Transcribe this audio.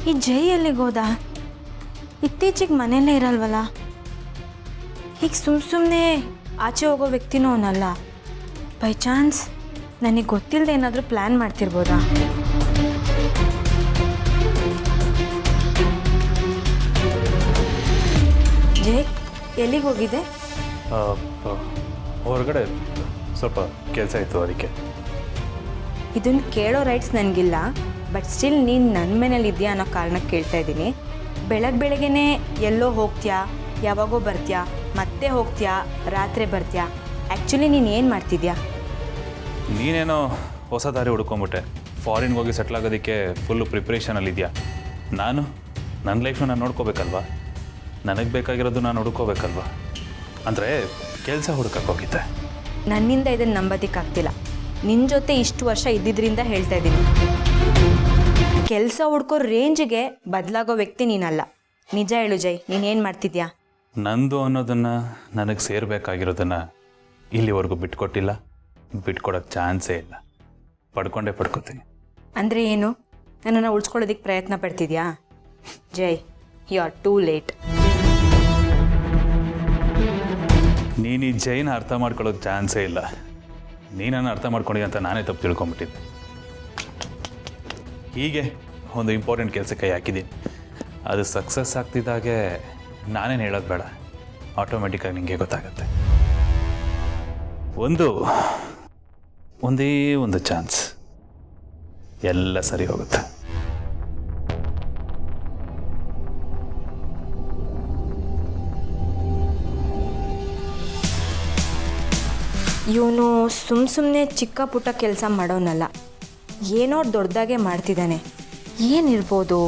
ಈ ಜೈ ಎಲ್ಲಿಗೋದ? ಇತ್ತೀಚೆಗೆ ಮನೆಯಲ್ಲೇ ಇರಲ್ವಲ್ಲ. ಹೀಗೆ ಸುಮ್ಮನೆ ಆಚೆ ಹೋಗೋ ವ್ಯಕ್ತಿನೂ ಅವನಲ್ಲ. ಬೈ ಚಾನ್ಸ್ ನನಗೆ ಗೊತ್ತಿಲ್ಲದೆ ಏನಾದರೂ ಪ್ಲ್ಯಾನ್ ಮಾಡ್ತಿರ್ಬೋದಾ? ಜೈ ಎಲ್ಲಿಗೆ ಹೋಗಿದೆ? ಹೊರಗಡೆ ಸ್ವಲ್ಪ ಕೆಲಸ ಇತ್ತು ಅದಕ್ಕೆ. ಇದನ್ನು ಕೇಳೋ ರೈಟ್ಸ್ ನನಗಿಲ್ಲ, ಬಟ್ ಸ್ಟಿಲ್ ನೀನು ನನ್ನ ಮನೇಲಿ ಇದೆಯಾ ಅನ್ನೋ ಕಾರಣಕ್ಕೆ ಕೇಳ್ತಾ ಇದ್ದೀನಿ. ಬೆಳಗ್ಗೆನೇ ಎಲ್ಲೋ ಹೋಗ್ತೀಯಾ, ಯಾವಾಗೋ ಬರ್ತೀಯಾ, ಮತ್ತೆ ಹೋಗ್ತೀಯಾ, ರಾತ್ರಿ ಬರ್ತೀಯಾ? ಆ್ಯಕ್ಚುಲಿ ನೀನು ಏನು ಮಾಡ್ತಿದ್ಯಾ? ನೀನೇನೋ ಹೊಸ ದಾರಿ ಹುಡ್ಕೊಂಬಿಟ್ಟೆ. ಫಾರಿನ್ಗೆ ಹೋಗಿ ಸೆಟ್ಲ್ ಆಗೋದಕ್ಕೆ ಫುಲ್ಲು ಪ್ರಿಪ್ರೇಷನಲ್ಲಿದೆಯಾ. ನಾನು ನನ್ನ ಲೈಫ್ನ ನಾನು ನೋಡ್ಕೋಬೇಕಲ್ವಾ? ನನಗೆ ಬೇಕಾಗಿರೋದು ನಾನು ಹುಡ್ಕೋಬೇಕಲ್ವಾ? ಅಂದರೆ ಕೆಲಸ ಹುಡ್ಕಕ್ಕೆ ಹೋಗಿದ್ದೆ. ನನ್ನಿಂದ ಇದನ್ನು ನಂಬೋದಕ್ಕಾಗ್ತಿಲ್ಲ. ನಿನ್ನ ಜೊತೆ ಇಷ್ಟು ವರ್ಷ ಇದ್ದಿದ್ದರಿಂದ ಹೇಳ್ತಾ ಇದ್ದೀನಿ. ಕೆಲಸ ಹುಡ್ಕೋ ರೇಂಜಿಗೆ ಬದಲಾಗೋ ವ್ಯಕ್ತಿ ನೀನಲ್ಲ. ನಿಜ ಹೇಳು ಜೈ, ನೀನೇನು ಮಾಡ್ತಿದ್ಯಾ? ನಂದು ಅನ್ನೋದನ್ನು, ನನಗೆ ಸೇರಬೇಕಾಗಿರೋದನ್ನು ಇಲ್ಲಿವರೆಗೂ ಬಿಟ್ಕೊಟ್ಟಿಲ್ಲ, ಬಿಟ್ಕೊಡೋಕ್ಕೆ ಚಾನ್ಸೇ ಇಲ್ಲ. ಪಡ್ಕೋತೀನಿ. ಅಂದರೆ ಏನು? ನನ್ನನ್ನು ಉಳಿಸ್ಕೊಳ್ಳೋದಕ್ಕೆ ಪ್ರಯತ್ನ ಪಡ್ತಿದ್ಯಾ? ಜೈ, ಯು ಆರ್ ಟೂ ಲೇಟ್. ನೀನು ಈ ಜೈನ ಅರ್ಥ ಮಾಡ್ಕೊಳ್ಳೋಕೆ ಚಾನ್ಸೇ ಇಲ್ಲ. ನೀನನ್ನು ಅರ್ಥ ಮಾಡ್ಕೊಂಡಿದ್ದೆ ಅಂತ ನಾನೇ ತಪ್ಪು ತಿಳ್ಕೊಂಬಿಟ್ಟಿದ್ದೆ. ಹೀಗೆ ಒಂದು ಇಂಪಾರ್ಟೆಂಟ್ ಕೆಲಸ ಕೈ ಹಾಕಿದ್ದೀನಿ. ಅದು ಸಕ್ಸಸ್ ಆಗ್ತಿದ್ದಾಗೆ ನಾನೇನು ಹೇಳೋದು ಬೇಡ, ಆಟೋಮೆಟಿಕ್ಕಾಗಿ ನಿಮಗೆ ಗೊತ್ತಾಗತ್ತೆ. ಒಂದೇ ಒಂದು ಚಾನ್ಸ್, ಎಲ್ಲ ಸರಿ ಹೋಗುತ್ತೆ. ಇವನು ಸುಮ್ಮನೆ ಚಿಕ್ಕ ಪುಟ್ಟ ಕೆಲಸ ಮಾಡೋನಲ್ಲ, ಏನೋ ದೊಡ್ಡದಾಗೆ ಮಾಡ್ತಿದ್ದಾನೆ. ಏನಿರ್ಬೋದು?